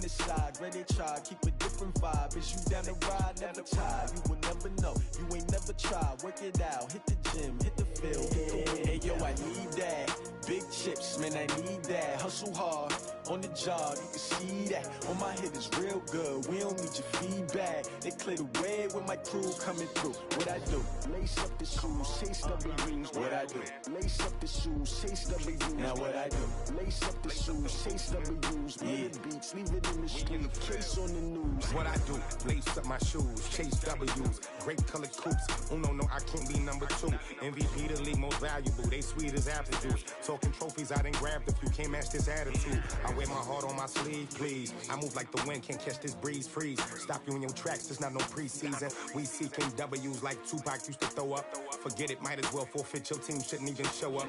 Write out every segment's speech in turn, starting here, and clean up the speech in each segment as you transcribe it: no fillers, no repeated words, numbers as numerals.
the side, ready to try, keep a different vibe. Is you down the ride, never tired. You will never know, you ain't never tried. Work it out, hit the gym, hit the field, hit the wall. Hey yo, I need that. Big chips, man, I need that. Hustle hard, on the job, you can see that. On my hit is real good, we don't need your feedback. They clear the way with my crew coming through. What I do? Lace up the shoes, chase W's. What I do? Lace up the shoes, chase W's. Now what I do? Lace up the shoes, chase W's. Yeah. Beats, leave it in the street, case on the news. What I do? Lace up my shoes, chase W's. Great colored coops. Oh no, I can't be number 2. MVP the league most valuable. They sweet as apple juice. Talking trophies, I done grabbed a few. Can't match this attitude. I wear my heart on my sleeve, please. I move like the wind, can't catch this breeze. Freeze. Stop you in your tracks. It's not no preseason. We seeking W's like Tupac used to throw up. Forget it, might as well forfeit. Your team shouldn't even show up.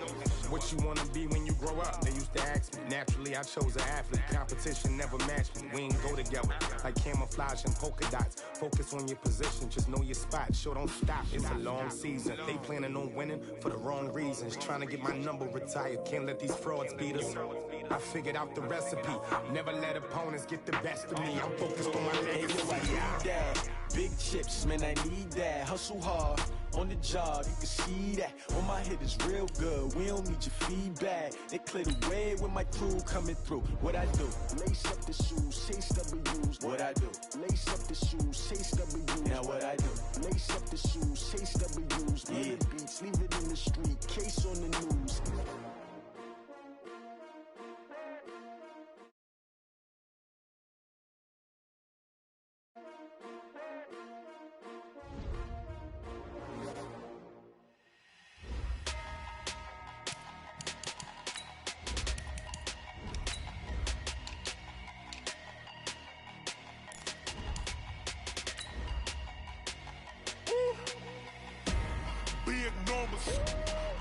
What you wanna be when you grow up? They used to ask me. Naturally, I chose an athlete. Competition never matched me. We ain't go together like camouflage and polka dots. Focus on your position, just know your spot. Sure, don't stop. It's a long season. They planning on winning for the wrong reasons. Trying to get my number retired. Can't let these frauds beat us. I figured out the recipe. Never let opponents get the best of me. I'm focused on my legacy. I need that. Big chips, man, I need that. Hustle hard, on the job, you can see that. On my hit is real good, we don't need your feedback. They clear the way with my crew coming through. What I do? Lace up the shoes, chase W's. What I do? Lace up the shoes, chase W's. Now what I do? Lace up the shoes, chase W's. Yeah. Beats, leave it in the street, case on the news.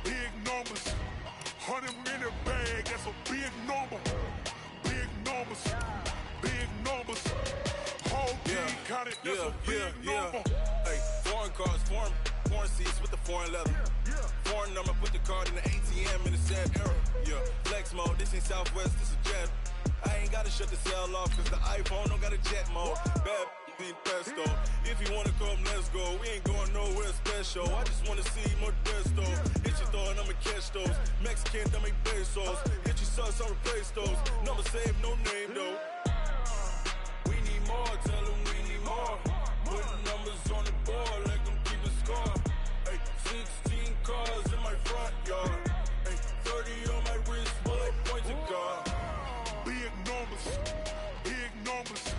Big numbers, 100-minute bag, that's a big number. Big numbers, whole team counted, that's a big number. Hey, foreign cars, foreign seats with the foreign leather. Foreign number, put the card in the ATM in the sad era. Yeah, flex mode, this ain't Southwest, this is Jet. I ain't gotta shut the cell off, cause the iPhone don't got a jet mode. Bad be pesto. If you wanna come, let's go. We ain't going nowhere special. I just wanna see more desto. Hit your throw and I'ma catch those. Mexican, that make pesos. Hit your sus, I'll replace those. Number save, no name though. We need more, tell them we need more. Put numbers on the board, let them keep a score. Hey, 16 cars in my front yard. Hey, 30 on my wrist, bullet pointed car. Big numbers,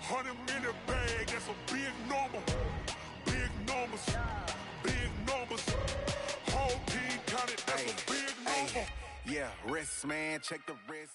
100-minute bag, that's a big number. Big numbers, whole team counted, that's a big number. Yeah, wrist man, check the wrist.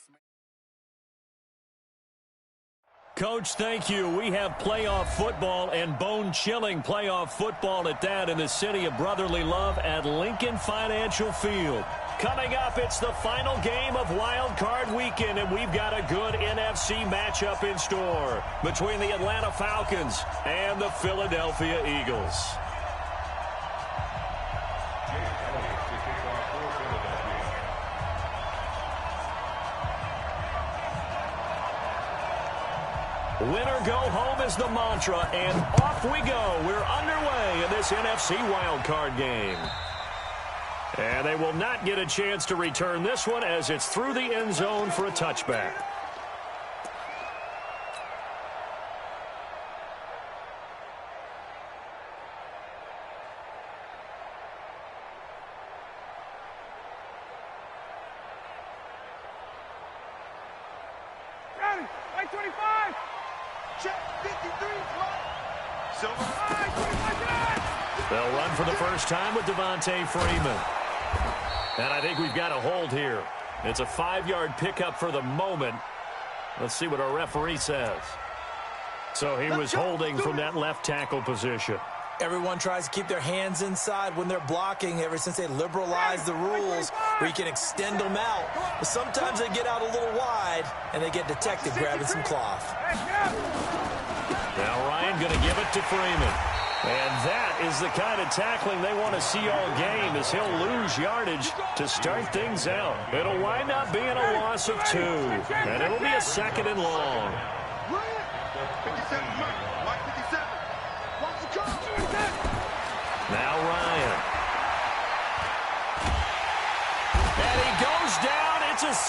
Coach, thank you. We have playoff football and bone-chilling playoff football at that in the city of brotherly love at Lincoln Financial Field. Coming up, it's the final game of Wild Card Weekend, and we've got a good NFC matchup in store between the Atlanta Falcons and the Philadelphia Eagles. Winner go home is the mantra, and off we go. We're underway in this NFC wildcard game. And they will not get a chance to return this one as it's through the end zone for a touchback. Ready, like 25. Check 53, Silver. They'll run for the first time with Devontae Freeman. And I think we've got a hold here. It's a 5-yard pickup for the moment. Let's see what our referee says. So he was holding from that left tackle position. Everyone tries to keep their hands inside when they're blocking ever since they liberalized the rules where you can extend them out. But sometimes they get out a little wide and they get detected grabbing some cloth. Now Ryan going to give it to Freeman. And that is the kind of tackling they want to see all game as he'll lose yardage to start things out. It'll wind up being a loss of 2. And it'll be a 2nd and long.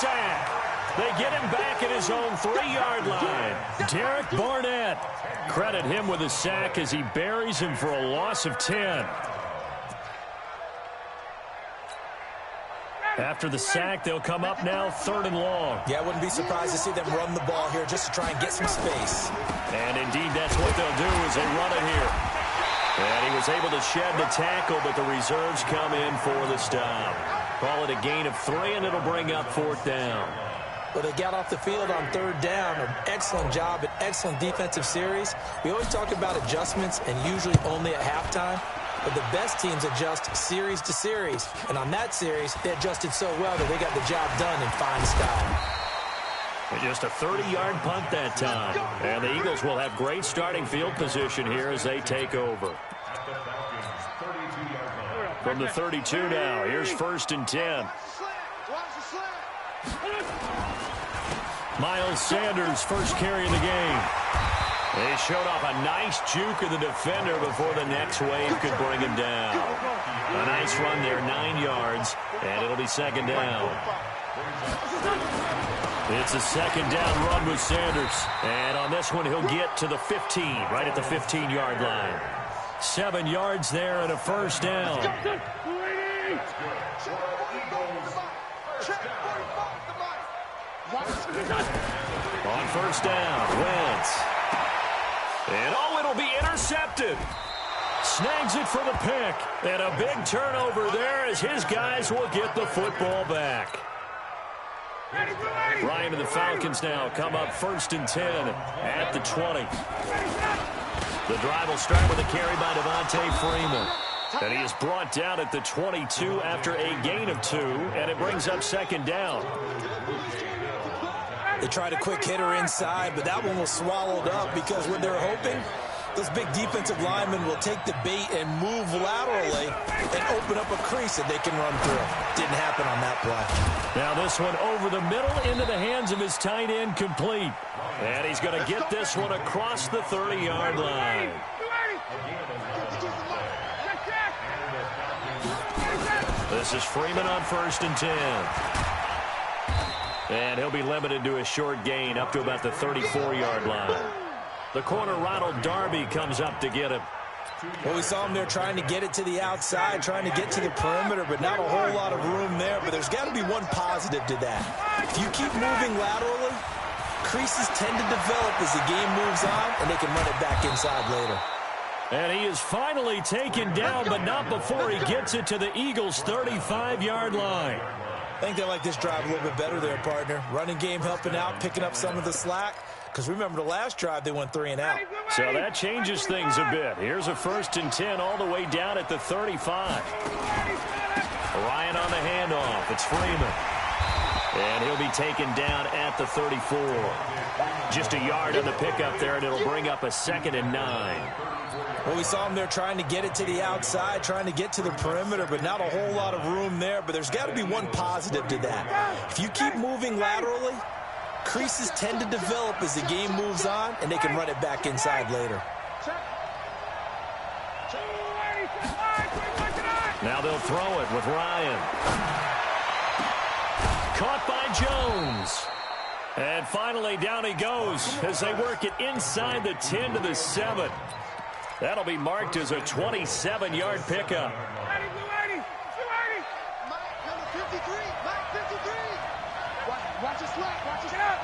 sack. They get him back at his own 3-yard line. Derek Barnett. Credit him with a sack as he buries him for a loss of 10. After the sack, they'll come up now 3rd and long. Yeah, I wouldn't be surprised to see them run the ball here just to try and get some space. And indeed, that's what they'll do as they run it here. And he was able to shed the tackle, but the reserves come in for the stop. Call it a gain of 3, and it'll bring up 4th down. Well, they got off the field on 3rd down. An excellent job, an excellent defensive series. We always talk about adjustments, and usually only at halftime. But the best teams adjust series to series. And on that series, they adjusted so well that they got the job done in fine style. And just a 30-yard punt that time. And the Eagles will have great starting field position here as they take over. From the 32 now, here's 1st and 10. Miles Sanders, first carry of the game. They showed off a nice juke of the defender before the next wave could bring him down. A nice run there, 9 yards, and it'll be 2nd down. It's a 2nd down run with Sanders. And on this one, he'll get to the 15, right at the 15-yard line. 7 yards there and a 1st down. On 1st down, Wentz. And it'll be intercepted. Snags it for the pick. And a big turnover there as his guys will get the football back. Ryan and the Falcons now come up 1st and 10 at the 20. The drive will start with a carry by Devontae Freeman. And he is brought down at the 22 after a gain of 2, and it brings up 2nd down. They tried a quick hitter inside, but that one was swallowed up because what they're hoping, those big defensive linemen will take the bait and move laterally and open up a crease that they can run through. Didn't happen on that play. Now this one over the middle into the hands of his tight end, complete. And he's going to get this one across the 30-yard line. This is Freeman on 1st and 10. And he'll be limited to a short gain up to about the 34-yard line. The corner, Ronald Darby, comes up to get him. Well, we saw him there trying to get it to the outside, trying to get to the perimeter, but not a whole lot of room there. But there's got to be one positive to that. If you keep moving laterally, creases tend to develop as the game moves on, and they can run it back inside later. And he is finally taken down, but not before he gets it to the Eagles' 35-yard line. I think they like this drive a little bit better there, partner. Running game helping out, picking up some of the slack. Because remember, the last drive, they went 3 and out. So that changes things a bit. Here's a 1st and 10 all the way down at the 35. Ryan on the handoff. It's Freeman. And he'll be taken down at the 34. Just a yard on the pickup there, and it'll bring up a 2nd and 9. Well, we saw him there trying to get it to the outside, trying to get to the perimeter, but not a whole lot of room there. But there's got to be one positive to that. If you keep moving laterally, creases tend to develop as the game moves on, and they can run it back inside later. Now they'll throw it with Ryan. Caught by Jones. And finally down he goes as they work it inside the 10 to the 7. That'll be marked as a 27-yard pickup. Watch your slack. Watch your slack.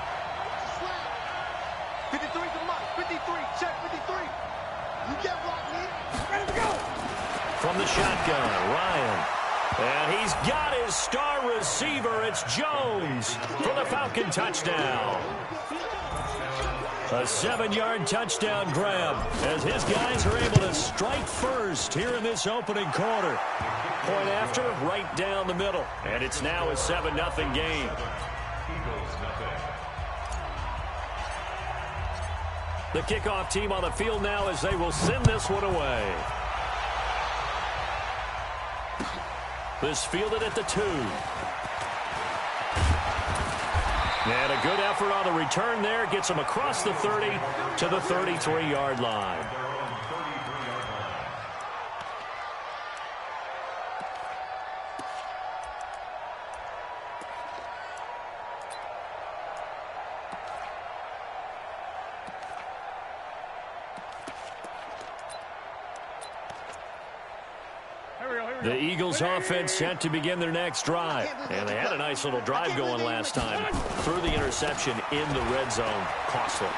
53 to Mike. 53. Check 53. You get blocked, man. Ready to go. From the shotgun, Ryan. And he's got his star receiver. It's Jones for the Falcon touchdown. A 7-yard touchdown grab as his guys are able to strike first here in this opening quarter. Point after, right down the middle. And it's now a 7-0 game. The kickoff team on the field now as they will send this one away. This fielded at the 2. And a good effort on the return there. Gets him across the 30 to the 33-yard line. The Eagles offense set to begin their next drive. And they had a nice little drive going last time. Threw the interception in the red zone. Costly.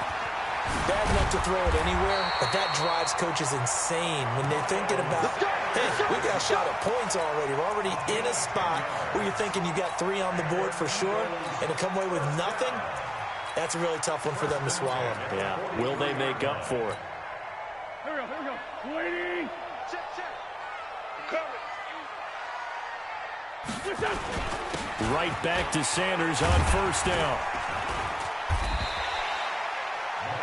Bad enough to throw it anywhere, but that drives coaches insane when they're thinking about, hey, we got a shot at points already. We're already in a spot where you're thinking you got 3 on the board for sure, and to come away with nothing, that's a really tough one for them to swallow. Yeah, will they make up for it? Here we go. Waiting. Check. Cover. Right back to Sanders on first down.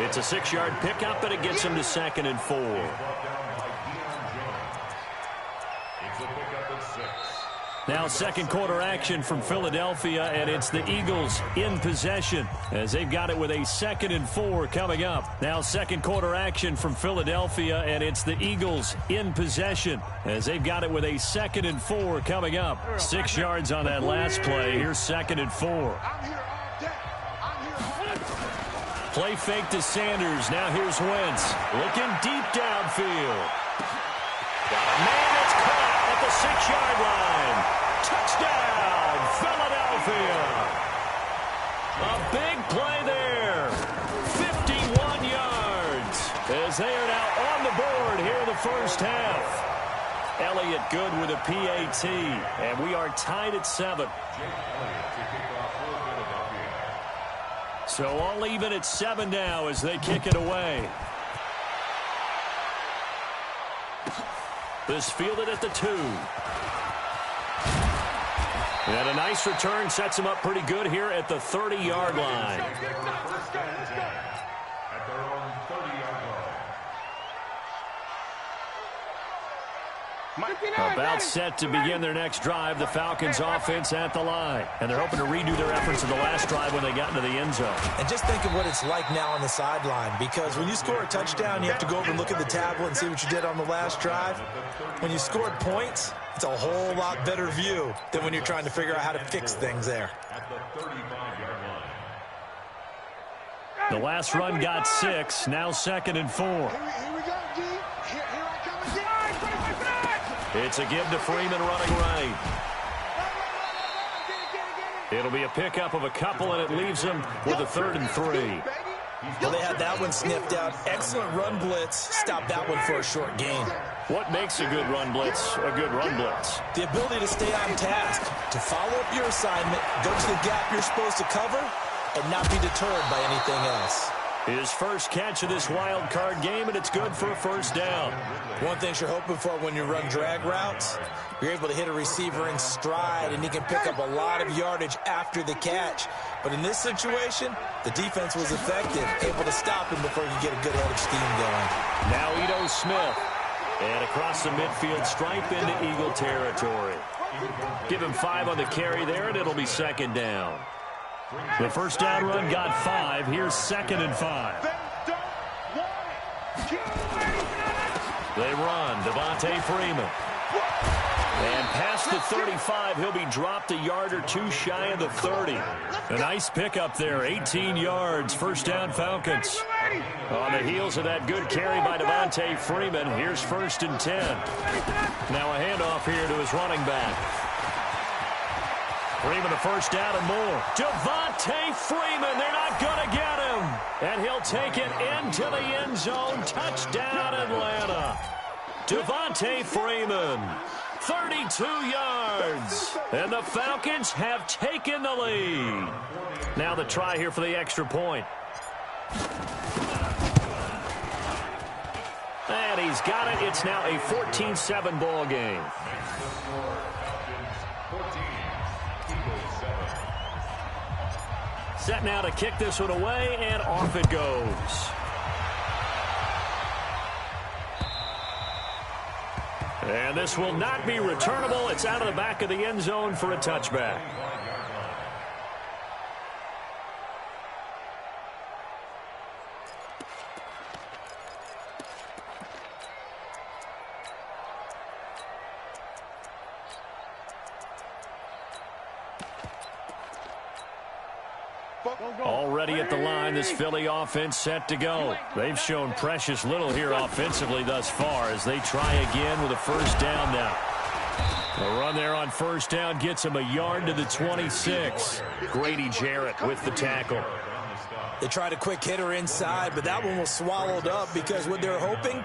It's a 6-yard pickup, and it gets him to 2nd and 4. Now second quarter action from Philadelphia, and it's the Eagles in possession as they've got it with a 2nd and 4 coming up. Now second quarter action from Philadelphia, and it's the Eagles in possession as they've got it with a 2nd and 4 coming up. 6 yards on that last play. Here's 2nd and 4. Play fake to Sanders. Now here's Wentz. Looking deep downfield. Got a man that's caught at the 6-yard line. Touchdown, Philadelphia. A big play there. 51 yards as they are now on the board here in the first half. Elliott good with a PAT, and we are tied at 7. So all even at 7 now as they kick it away. This fielded at the 2. And a nice return sets him up pretty good here at the 30-yard line. At their own 30-yard line. About set to begin their next drive. The Falcons offense at the line. And they're hoping to redo their efforts of the last drive when they got into the end zone. And just think of what it's like now on the sideline, because when you score a touchdown, you have to go over and look at the tablet and see what you did on the last drive. When you scored points, it's a whole lot better view than when you're trying to figure out how to fix things there. At the 35-yard line. The last run got 6. Now 2nd and 4. Here we go, D. Here I come again. It's a give to Freeman running right. It'll be a pickup of a couple, and it leaves them with a 3rd and 3. Well, they had that one sniffed out. Excellent run blitz. Stopped that one for a short gain. What makes a good run blitz a good run blitz? The ability to stay on task, to follow up your assignment, go to the gap you're supposed to cover, and not be deterred by anything else. His first catch of this wild card game, and it's good for a first down. One thing you're hoping for when you run drag routes, you're able to hit a receiver in stride, and he can pick up a lot of yardage after the catch. But in this situation, the defense was effective, able to stop him before he could get a good head of steam going. Now Ito Smith. And across the midfield stripe into Eagle territory. Give him 5 on the carry there, and it'll be 2nd down. The first down run got 5. Here's 2nd and 5. They run. Devontae Freeman. And past the 35, he'll be dropped a yard or 2 shy of the 30. A nice pickup there, 18 yards. First down, Falcons. On the heels of that good carry by Devontae Freeman, here's 1st and 10. Now a handoff here to his running back. Freeman a first down and more. Devontae Freeman, they're not going to get him. And he'll take it into the end zone. Touchdown, Atlanta. Devontae Freeman, 32 yards. And the Falcons have taken the lead. Now the try here for the extra point. And he's got it. It's now a 14-7 ball game. Set now to kick this one away, and off it goes. And this will not be returnable. It's out of the back of the end zone for a touchback. Already at the line, this Philly offense set to go. They've shown precious little here offensively thus far as they try again with a first down now. A run there on first down gets him a yard to the 26. Grady Jarrett with the tackle. They tried a quick hitter inside, but that one was swallowed up because what they're hoping,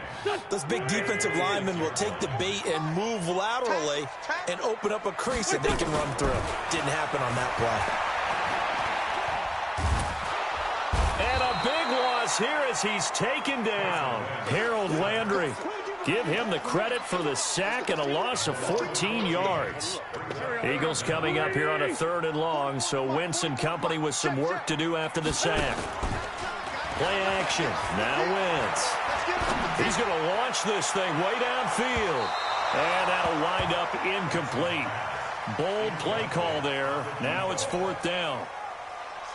those big defensive linemen will take the bait and move laterally and open up a crease that they can run through. Didn't happen on that play. And a big loss here as he's taken down. Harold Landry. Give him the credit for the sack and a loss of 14 yards. Eagles coming up here on a 3rd and long, so Wentz and company with some work to do after the sack. Play action. Now Wentz. He's going to launch this thing way downfield. And that'll wind up incomplete. Bold play call there. Now it's 4th down.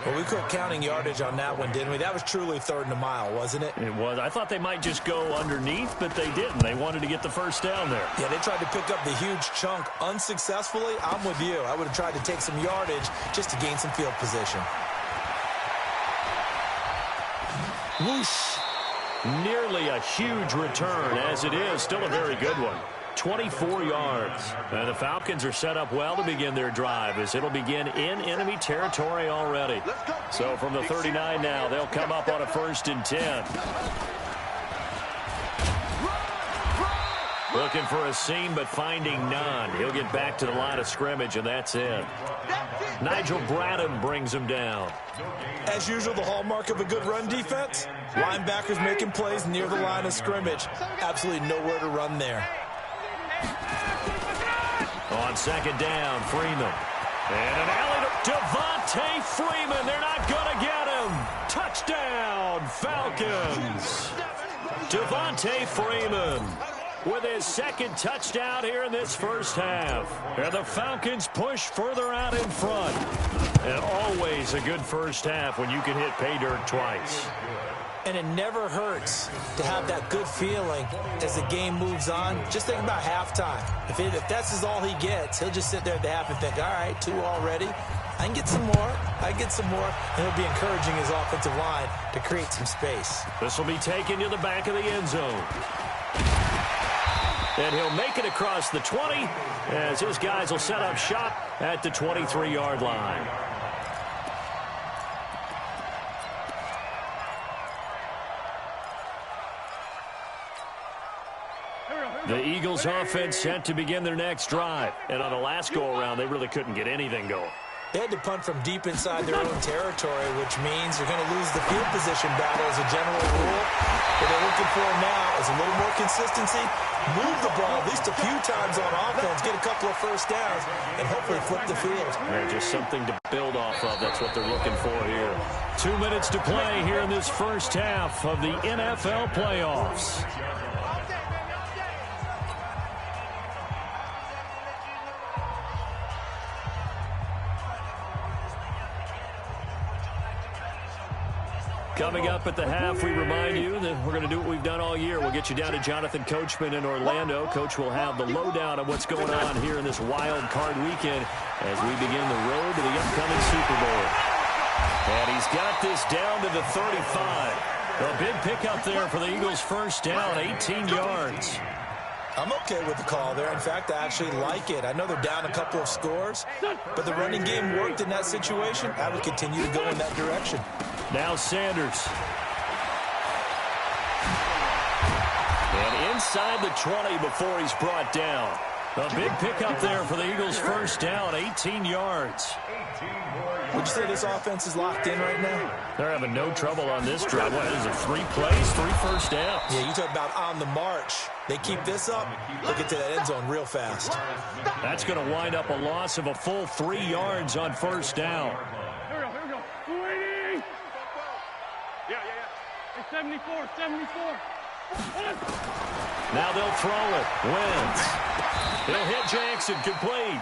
Well, we quit counting yardage on that one, didn't we? That was truly 3rd and a mile, wasn't it? It was. I thought they might just go underneath, but they didn't. They wanted to get the first down there. Yeah, they tried to pick up the huge chunk unsuccessfully. I'm with you. I would have tried to take some yardage just to gain some field position. Whoosh. Nearly a huge return, as it is. Still a very good one. 24 yards. And the Falcons are set up well to begin their drive as it'll begin in enemy territory already. So from the 39 now, they'll come up on a 1st and 10. Looking for a seam, but finding none. He'll get back to the line of scrimmage, and that's it. Nigel Bradham brings him down. As usual, the hallmark of a good run defense, linebackers making plays near the line of scrimmage. Absolutely nowhere to run there. On 2nd down, Freeman. And an alley to Devontae Freeman. They're not going to get him. Touchdown, Falcons. Devontae Freeman with his 2nd touchdown here in this first half. And the Falcons push further out in front. And always a good first half when you can hit pay dirt twice. And it never hurts to have that good feeling as the game moves on. Just think about halftime. If that's all he gets, he'll just sit there at the half and think, all right, 2 already. I can get some more. I can get some more. And he'll be encouraging his offensive line to create some space. This will be taken to the back of the end zone. And he'll make it across the 20 as his guys will set up shop at the 23-yard line. The Eagles offense set to begin their next drive. And on the last go-around, they really couldn't get anything going. They had to punt from deep inside their own territory, which means they're going to lose the field position battle as a general rule. What they're looking for now is a little more consistency, move the ball at least a few times on offense, get a couple of first downs, and hopefully flip the field. And just something to build off of. That's what they're looking for here. 2 minutes to play here in this first half of the NFL playoffs. Coming up at the half, we remind you that we're going to do what we've done all year. We'll get you down to Jonathan Coachman in Orlando. Coach will have the lowdown on what's going on here in this wild card weekend as we begin the road to the upcoming Super Bowl. And he's got this down to the 35. A big pickup there for the Eagles' first down, 18 yards. I'm okay with the call there. In fact, I actually like it. I know they're down a couple of scores, but the running game worked in that situation. I would continue to go in that direction. Now Sanders. And inside the 20 before he's brought down. A big pickup there for the Eagles' first down, 18 yards. Would you say this offense is locked in right now? They're having no trouble on this drive. What is it, 3 plays, 3 first downs? Yeah, you talk about on the march. They keep this up, they'll get to that end zone real fast. That's going to wind up a loss of a full 3 yards on first down. Here we go. 280. Yeah. It's 74. Now they'll throw it. Wentz. He'll hit Jackson, complete.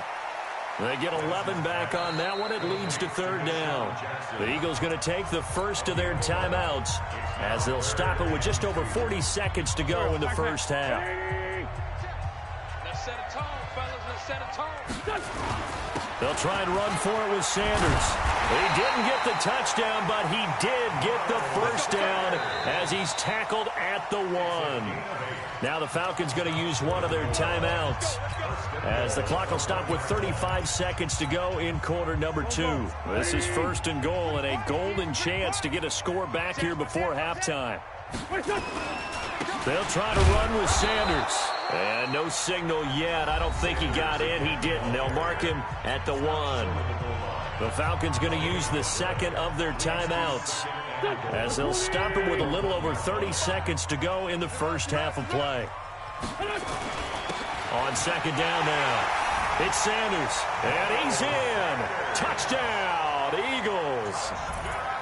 They get 11 back on that one. It leads to 3rd down. The Eagles going to take the first of their timeouts as they'll stop it with just over 40 seconds to go in the first half. Let's set a tone, fellas. Let's set a tone. They'll try and run for it with Sanders. He didn't get the touchdown, but he did get the first down as he's tackled at the 1. Now the Falcons going to use one of their timeouts as the clock will stop with 35 seconds to go in quarter number 2. This is 1st and goal and a golden chance to get a score back here before halftime. They'll try to run with Sanders. And no signal yet. I don't think he got in. He didn't. They'll mark him at the 1. The Falcons going to use the second of their timeouts as they'll stop him with a little over 30 seconds to go in the first half of play. On second down now, it's Sanders, and he's in. Touchdown, Eagles.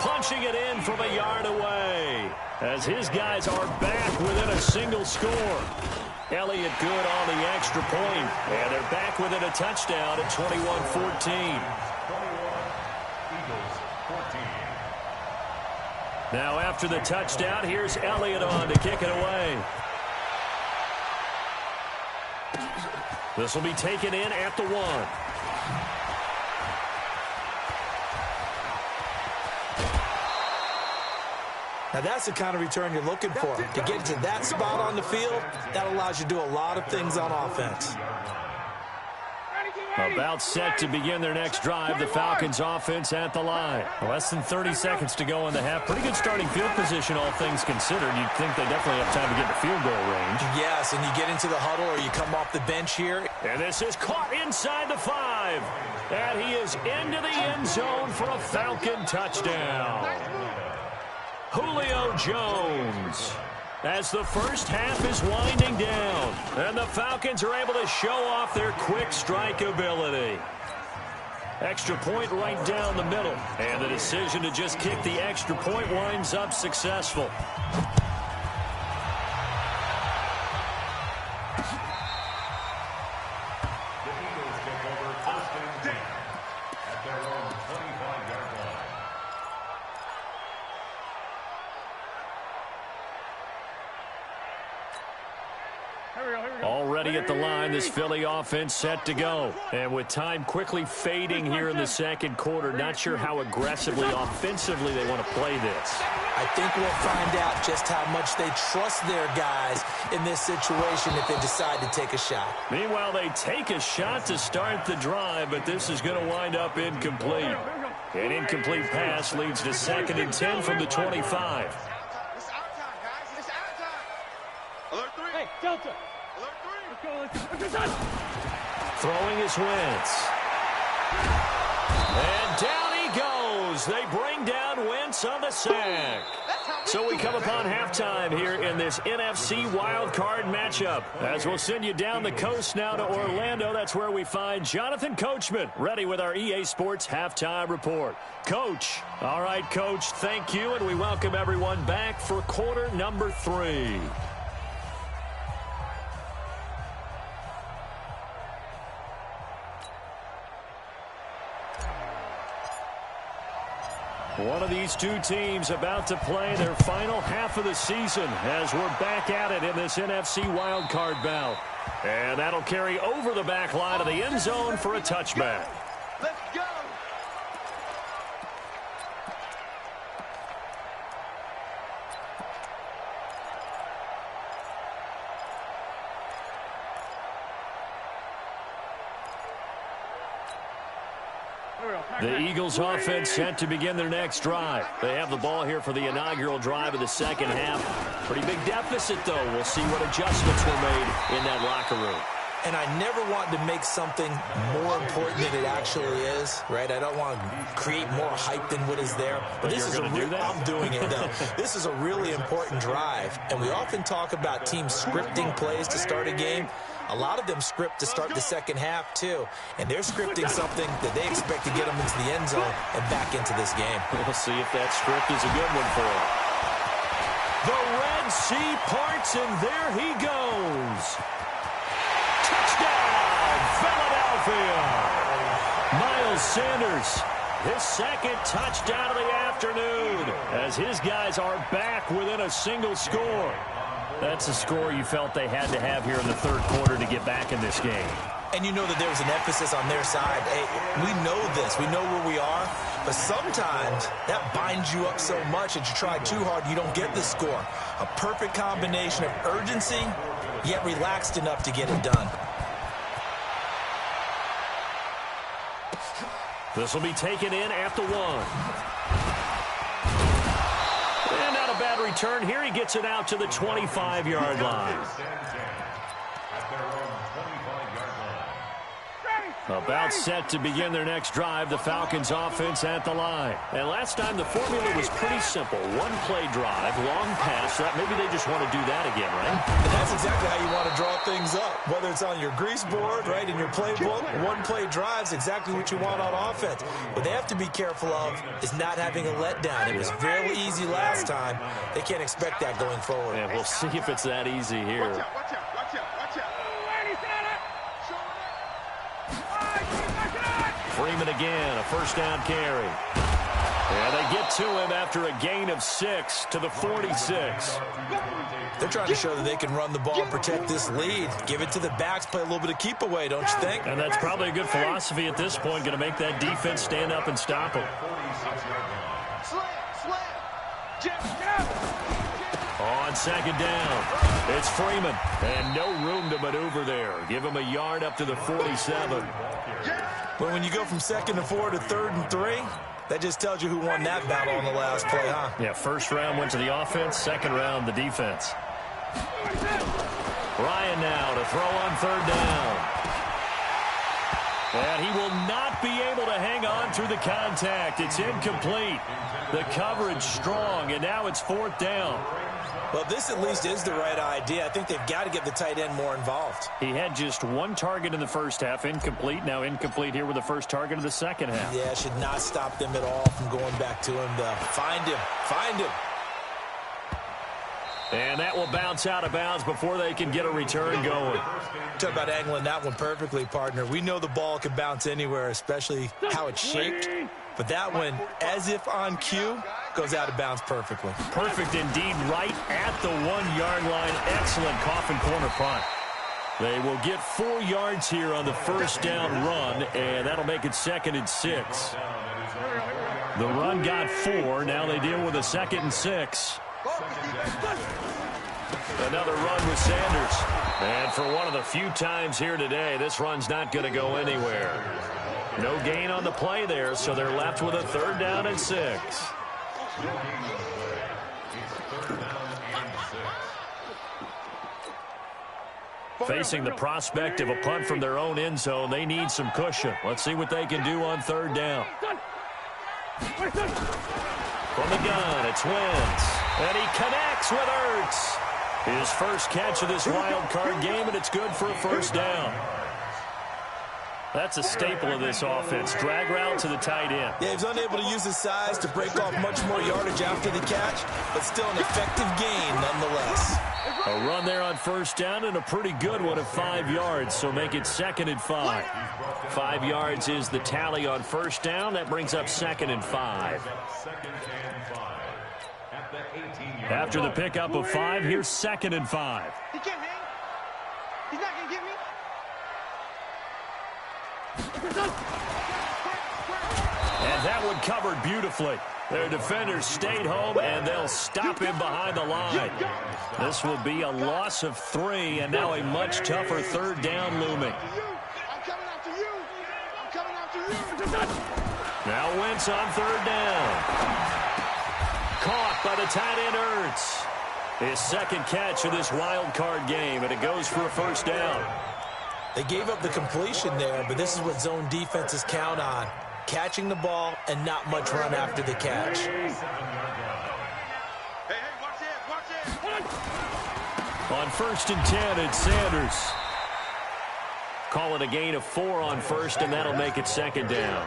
Punching it in from a yard away as his guys are back within a single score. Elliott good on the extra point, and they're back within a touchdown at 21-14. Now after the touchdown, here's Elliott on to kick it away. This will be taken in at the 1. Now that's the kind of return you're looking for. To get to that spot on the field, that allows you to do a lot of things on offense. About set to begin their next drive, the Falcons offense at the line. Less than 30 seconds to go in the half. Pretty good starting field position, all things considered. You'd think they definitely have time to get to field goal range. Yes, and you get into the huddle or you come off the bench here. And this is caught inside the 5. And he is into the end zone for a Falcon touchdown. Julio Jones. As the first half is winding down, and the Falcons are able to show off their quick strike ability. Extra point right down the middle, and the decision to just kick the extra point winds up successful. Already at the line, this Philly offense set to go. And with time quickly fading here in the second quarter, not sure how aggressively, offensively they want to play this. I think we'll find out just how much they trust their guys in this situation if they decide to take a shot. Meanwhile, they take a shot to start the drive, but this is going to wind up incomplete. An incomplete pass leads to 2nd and 10 from the 25. It's our time, guys. It's our time. Alert 3. Hey, Delta. Alert 3. Throwing is Wentz. And down he goes. They bring down Wentz on the sack. So we come upon halftime here in this NFC wildcard matchup. As we'll send you down the coast now to Orlando. That's where we find Jonathan Coachman ready with our EA Sports halftime report. Coach. All right, Coach, thank you, and we welcome everyone back for quarter number 3. One of these two teams about to play their final half of the season as we're back at it in this NFC wildcard bout. And that'll carry over the back line of the end zone for a touchback. Let's go. The Eagles offense set to begin their next drive. They have the ball here for the inaugural drive of the second half. Pretty big deficit, though. We'll see what adjustments were made in that locker room. And I never want to make something more important than it actually is, right? I don't want to create more hype than what is there. But this is a I'm doing it, though. This is a really important drive. And we often talk about teams scripting plays to start a game. A lot of them script to start the second half, too. And they're scripting something that they expect to get them into the end zone and back into this game. We'll see if that script is a good one for them. The Red Sea parts, and there he goes. Touchdown, Philadelphia. Miles Sanders, his second touchdown of the afternoon, as his guys are back within a single score. That's a score you felt they had to have here in the third quarter to get back in this game. And you know that there was an emphasis on their side. Hey, we know this. We know where we are. But sometimes that binds you up so much that you try too hard, you don't get the score. A perfect combination of urgency, yet relaxed enough to get it done. This will be taken in at the 1. And not a bad return here. He gets it out to the 25-yard line. About set to begin their next drive, the Falcons offense at the line. And last time the formula was pretty simple. One-play drive, long pass. So that maybe they just want to do that again, right? And that's exactly how you want to draw things up. Whether it's on your grease board, right, in your playbook, one-play drive's exactly what you want on offense. What they have to be careful of is not having a letdown. It was very easy last time. They can't expect that going forward. And we'll see if it's that easy here. Watch out, watch out, watch out, watch out. Freeman again, a first down carry. And they get to him after a gain of 6 to the 46. They're trying to show that they can run the ball and protect this lead. Give it to the backs, play a little bit of keep away, don't you think? And that's probably a good philosophy at this point, going to make that defense stand up and stop them. On second down, it's Freeman. And no room to maneuver there. Give him a yard up to the 47. But when you go from 2nd and 4 to 3rd and 3, that just tells you who won that battle on the last play, huh? Yeah, first round went to the offense, second round the defense. Ryan now to throw on 3rd down. And he will not be able to hang on through the contact. It's incomplete. The coverage strong, and now it's 4th down. Well, this at least is the right idea. I think they've got to get the tight end more involved. He had just 1 target in the first half, incomplete. Now incomplete here with the first target of the second half. Yeah, should not stop them at all from going back to him. Find him. Find him. And that will bounce out of bounds before they can get a return going. Talk about angling that one perfectly, partner. We know the ball can bounce anywhere, especially how it's shaped. But that one, as if on cue, goes out of bounds perfectly. Perfect indeed, right at the 1-yard line. Excellent coffin corner punt. They will get 4 yards here on the first down run, and that'll make it 2nd and 6. The run got 4. Now they deal with a 2nd and 6. Another run with Sanders. And for one of the few times here today, this run's not going to go anywhere. No gain on the play there, so they're left with a 3rd down and 6. Facing the prospect of a punt from their own end zone, they need some cushion. Let's see what they can do on 3rd down. From the gun, it's Wentz. And he connects with Ertz. His first catch of this wild card game, and it's good for a first down. That's a staple of this offense. Drag route to the tight end. Yeah, he's unable to use his size to break off much more yardage after the catch, but still an effective gain nonetheless. A run there on first down and a pretty good one of 5 yards, so make it 2nd and 5. 5 yards is the tally on first down. That brings up 2nd and 5. After the pickup of 5, here's 2nd and 5. He can't hang. He's not going to get me. And that one covered beautifully. Their defenders stayed home, and they'll stop him behind the line. This will be a loss of 3, and now a much tougher 3rd down looming. I'm coming after you. I'm coming after you. Now Wentz on 3rd down. Caught by the tight end Ertz. His 2nd catch of this wild card game, and it goes for a first down. They gave up the completion there, but this is what zone defenses count on. Catching the ball and not much run after the catch. Hey, watch it. On 1st and 10, it's Sanders. Call it a gain of 4 on 1st, and that'll make it 2nd down.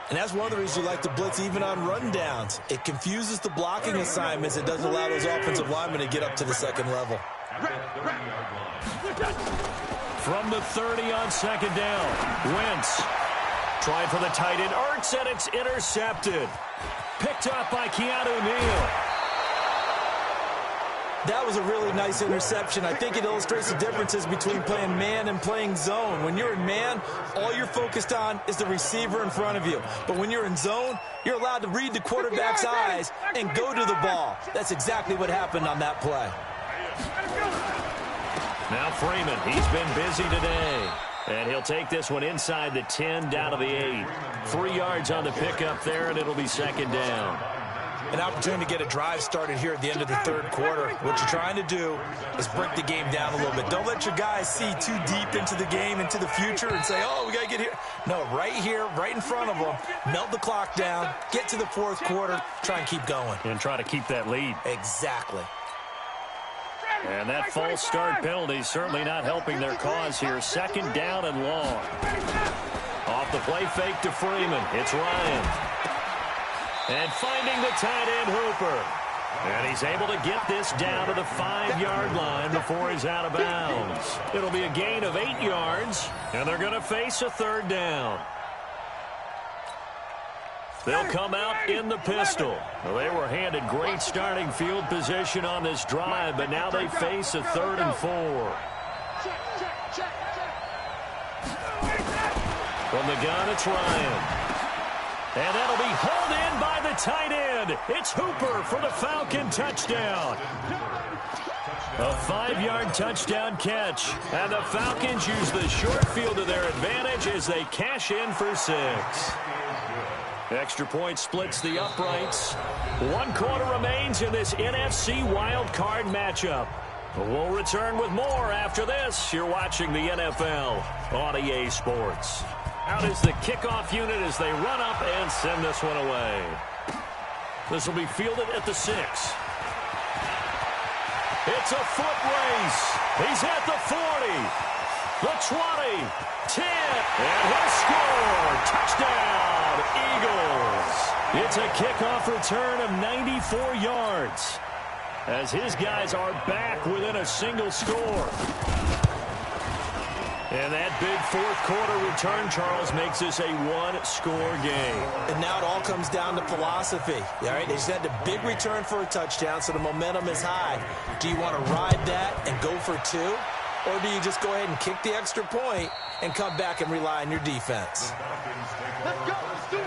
And that's one of the reasons you like to blitz even on rundowns. It confuses the blocking assignments. It doesn't allow those offensive linemen to get up to the 2nd level. From the 30 on 2nd down, Wentz trying for the tight end, Ertz, and it's intercepted. Picked up by Keanu Neal. That was a really nice interception. I think it illustrates the differences between playing man and playing zone. When you're in man, all you're focused on is the receiver in front of you. But when you're in zone, you're allowed to read the quarterback's eyes and go to the ball. That's exactly what happened on that play. Now Freeman, he's been busy today. And he'll take this one inside the 10, down to the 8. 3 yards on the pickup there, and it'll be second down. An opportunity to get a drive started here at the end of the third quarter. What you're trying to do is break the game down a little bit. Don't let your guys see too deep into the game, into the future, and say, oh, we got to get here. No, right here, right in front of them, melt the clock down, get to the fourth quarter, try and keep going. And try to keep that lead. Exactly. And that false start penalty is certainly not helping their cause here. Second down and long. Off the play fake to Freeman. It's Ryan. And finding the tight end, Hooper. And he's able to get this down to the 5-yard line before he's out of bounds. It'll be a gain of 8 yards, and they're going to face a third down. They'll come out in the pistol. Well, they were handed great starting field position on this drive, but now they face a 3rd and 4. From the gun, it's Ryan. And that'll be hauled in by the tight end. It's Hooper for the Falcon touchdown. A 5-yard touchdown catch. And the Falcons use the short field to their advantage as they cash in for 6. Extra point splits the uprights. 1 quarter remains in this NFC wildcard matchup. We'll return with more after this. You're watching the NFL on EA Sports. Out is the kickoff unit as they run up and send this one away. This will be fielded at the 6. It's a foot race. He's at the 40, the 20, 10, and he'll score. Touchdown, Eagles. It's a kickoff return of 94 yards as his guys are back within a single score. And that big fourth quarter return, Charles, makes this a 1-score game. And now it all comes down to philosophy. All right, they just had a big return for a touchdown, so the momentum is high. Do you want to ride that and go for 2? Or do you just go ahead and kick the extra point and come back and rely on your defense? Let's go. Let's do it.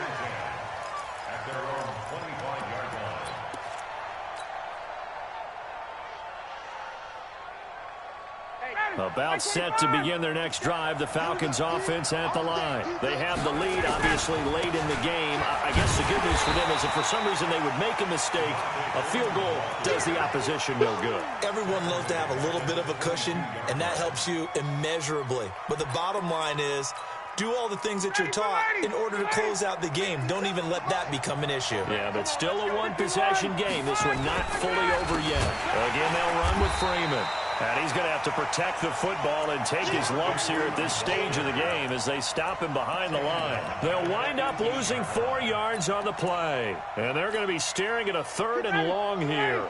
About set to begin their next drive, the Falcons offense at the line. They have the lead, obviously, late in the game. I guess the good news for them is if for some reason they would make a mistake, a field goal does the opposition no good. Everyone loves to have a little bit of a cushion, and that helps you immeasurably. But the bottom line is, do all the things that you're taught in order to close out the game. Don't even let that become an issue. Yeah, but still a one-possession game. This one not fully over yet. Again, they'll run with Freeman. And he's going to have to protect the football and take his lumps here at this stage of the game as they stop him behind the line. They'll wind up losing 4 yards on the play. And they're going to be staring at a 3rd and long here.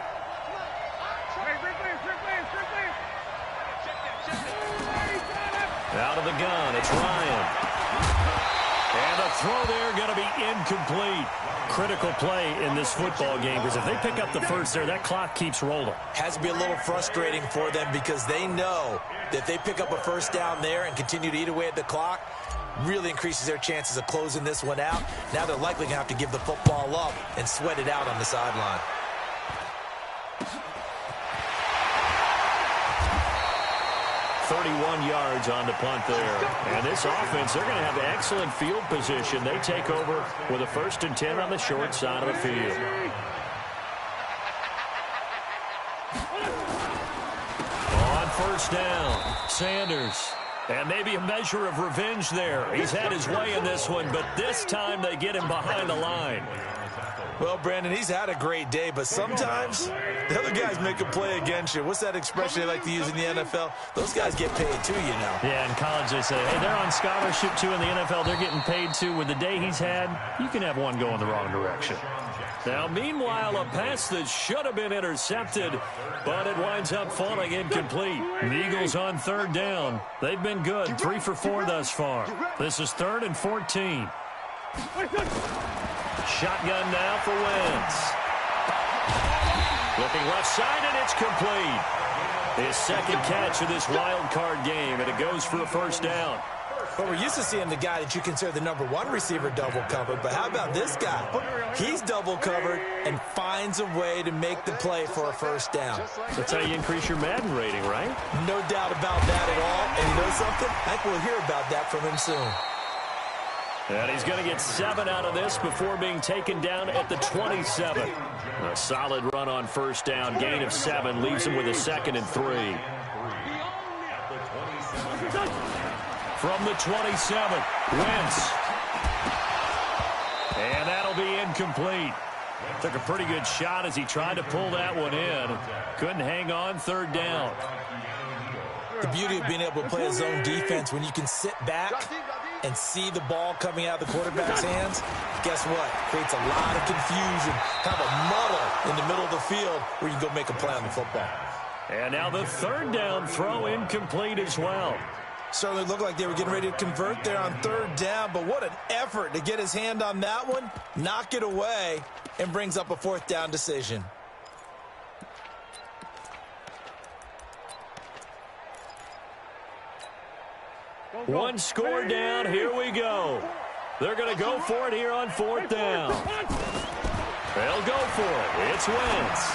Out of the gun, it's Ryan. And the throw there going to be incomplete. Critical play in this football game because if they pick up the first there, that clock keeps rolling. Has to be a little frustrating for them because they know that if they pick up a first down there and continue to eat away at the clock, really increases their chances of closing this one out. Now they're likely going to have to give the football up and sweat it out on the sideline. .31 yards on the punt there. And this offense, they're going to have excellent field position. They take over with a 1st and 10 on the short side of the field. On 1st down, Sanders. And maybe a measure of revenge there. He's had his way in this one, but this time they get him behind the line. Well, Brandon, he's had a great day, but sometimes the other guys make a play against you. What's that expression they like to use in the NFL? Those guys get paid too, you know. Yeah, in college they say, hey, they're on scholarship too. In the NFL, they're getting paid too. With the day he's had, you can have one go in the wrong direction. Now, meanwhile, a pass that should have been intercepted, but it winds up falling incomplete. The Eagles on 3rd down. They've been good, 3 for 4 thus far. This is 3rd and 14. Shotgun now for Wentz. Looking left side, and it's complete. His second catch of this wild card game, and it goes for a first down. Well, we're used to seeing the guy that you consider the number one receiver double covered, but how about this guy? He's double covered and finds a way to make the play for a first down. That's how you increase your Madden rating, right? No doubt about that at all. And you know something? I think we'll hear about that from him soon. And he's going to get 7 out of this before being taken down at the 27. A solid run on first down. Gain of 7 leaves him with a 2nd and 3. From the 27, Wentz. And that'll be incomplete. Took a pretty good shot as he tried to pull that one in. Couldn't hang on, 3rd down. The beauty of being able to play a zone defense when you can sit back and see the ball coming out of the quarterback's hands, guess what? Creates a lot of confusion, kind of a muddle in the middle of the field where you can go make a play on the football. And now the 3rd down throw incomplete as well. Certainly looked like they were getting ready to convert there on 3rd down, but what an effort to get his hand on that one, knock it away, and brings up a 4th down decision. One score down, here we go. They're going to go for it here on 4th down. They'll go for it. It's Wentz.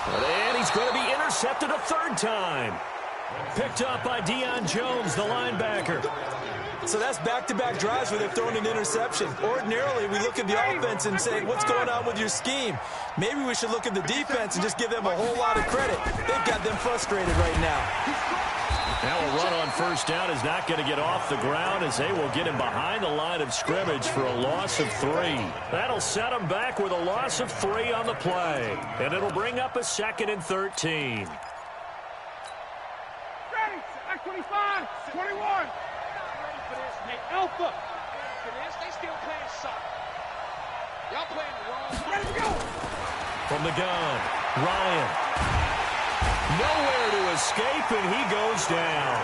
And he's going to be intercepted a 3rd time. Picked up by Deion Jones, the linebacker. So that's back-to-back drives where they've thrown an interception. Ordinarily, we look at the offense and say, what's going on with your scheme? Maybe we should look at the defense and just give them a whole lot of credit. They've got them frustrated right now. Now a run on first down is not going to get off the ground as they will get him behind the line of scrimmage for a loss of 3. That'll set him back with a loss of 3 on the play. And it'll bring up a 2nd and 13. 25, 21. Hey, Alpha. They still playing soccer. Y'all playing the wrong. Ready to go. From the gun, Ryan. Nowhere to escape, and he goes down.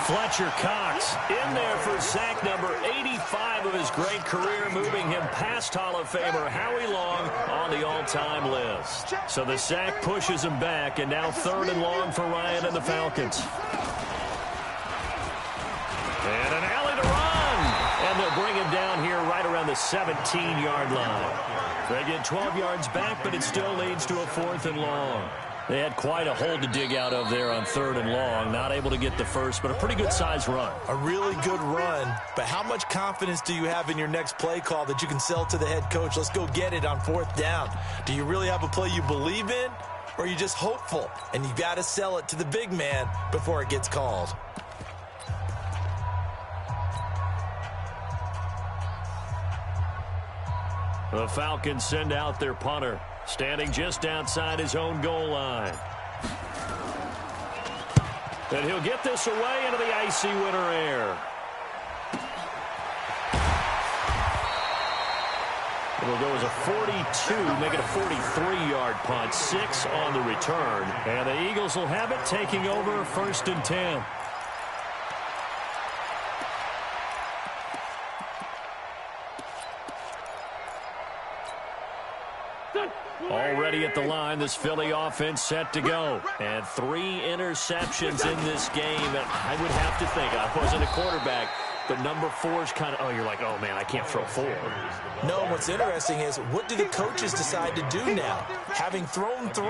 Fletcher Cox in there for sack number 85 of his great career, moving him past Hall of Famer Howie Long on the all-time list. So the sack pushes him back, and now 3rd and long for Ryan and the Falcons. And an alley to run. And they'll bring him down here right around the 17-yard line. They get 12 yards back, but it still leads to a 4th and long. They had quite a hole to dig out of there on 3rd and long. Not able to get the first, but a pretty good-sized run. A really good run, but how much confidence do you have in your next play call that you can sell to the head coach? Let's go get it on 4th down. Do you really have a play you believe in, or are you just hopeful? And you got to sell it to the big man before it gets called. The Falcons send out their punter, standing just outside his own goal line. And he'll get this away into the icy winter air. It'll go as a 42, make it a 43-yard punt, 6 on the return. And the Eagles will have it, taking over 1st and 10. Already at the line, this Philly offense set to go. And 3 interceptions in this game. And I would have to think, I wasn't a quarterback, but number 4 is kind of, oh, you're like, oh, man, I can't throw 4. No, what's interesting is, what do the coaches decide to do now? Having thrown 3,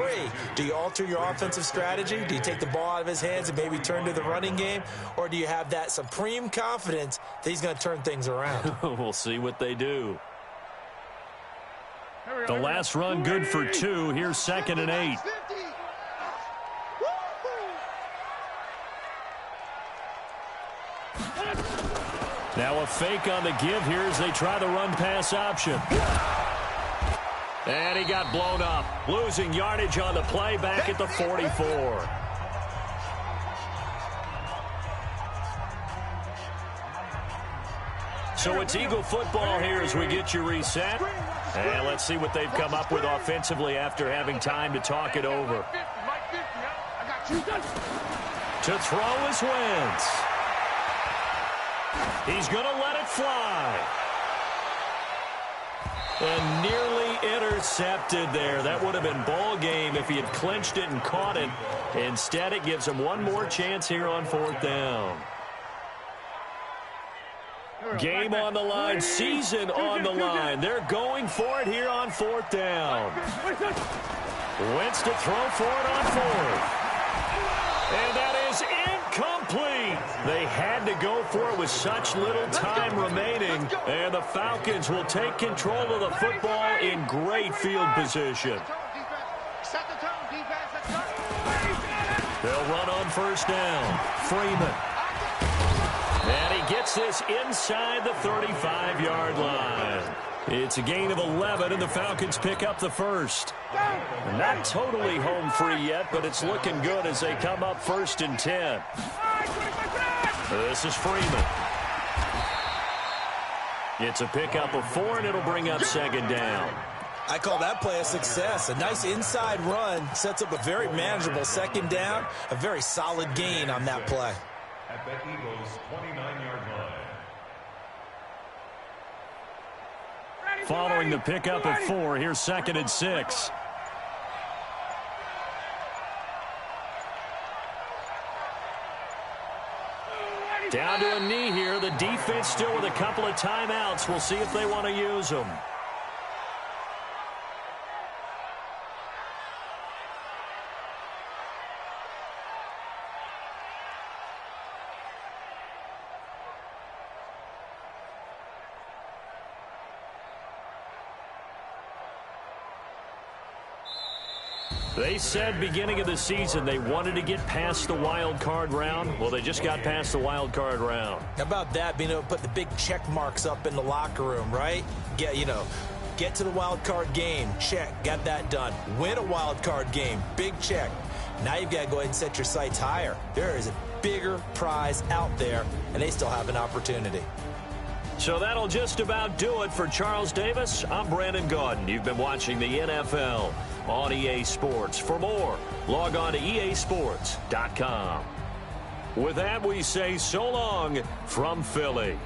do you alter your offensive strategy? Do you take the ball out of his hands and maybe turn to the running game? Or do you have that supreme confidence that he's going to turn things around? We'll see what they do. The last run good for 2. Here's 2nd and 8. Now a fake on the give here as they try the run-pass option. And he got blown up, losing yardage on the play back at the 44. So it's Eagle football here as we get you reset. And let's see what they've come up with offensively after having time to talk it over. To throw is Wentz. He's going to let it fly. And nearly intercepted there. That would have been ball game if he had clinched it and caught it. Instead, it gives him one more chance here on 4th down. Game on the line, season on the line. They're going for it here on 4th down. Wentz to throw for it on 4th. And that is incomplete. They had to go for it with such little time remaining. And the Falcons will take control of the football in great field position. They'll run on 1st down. Freeman. And he gets this inside the 35-yard line. It's a gain of 11, and the Falcons pick up the first. Not totally home free yet, but it's looking good as they come up 1st and 10. This is Freeman. It's a pickup of 4, and it'll bring up 2nd down. I call that play a success. A nice inside run sets up a very manageable 2nd down. A very solid gain on that play. At the Eagles' 29-yard line. Following the pickup of 4, here's 2nd and 6. Down to a knee here. The defense still with a couple of timeouts. We'll see if they want to use them. They said beginning of the season they wanted to get past the wild card round. Well, they just got past the wild card round. How about that, being able to put the big check marks up in the locker room, right? Get to the wild card game. Check. Got that done. Win a wild card game. Big check. Now you've got to go ahead and set your sights higher. There is a bigger prize out there, and they still have an opportunity. So that'll just about do it for Charles Davis. I'm Brandon Gaudin. You've been watching the NFL on EA Sports. For more, log on to easports.com. With that, we say so long from Philly.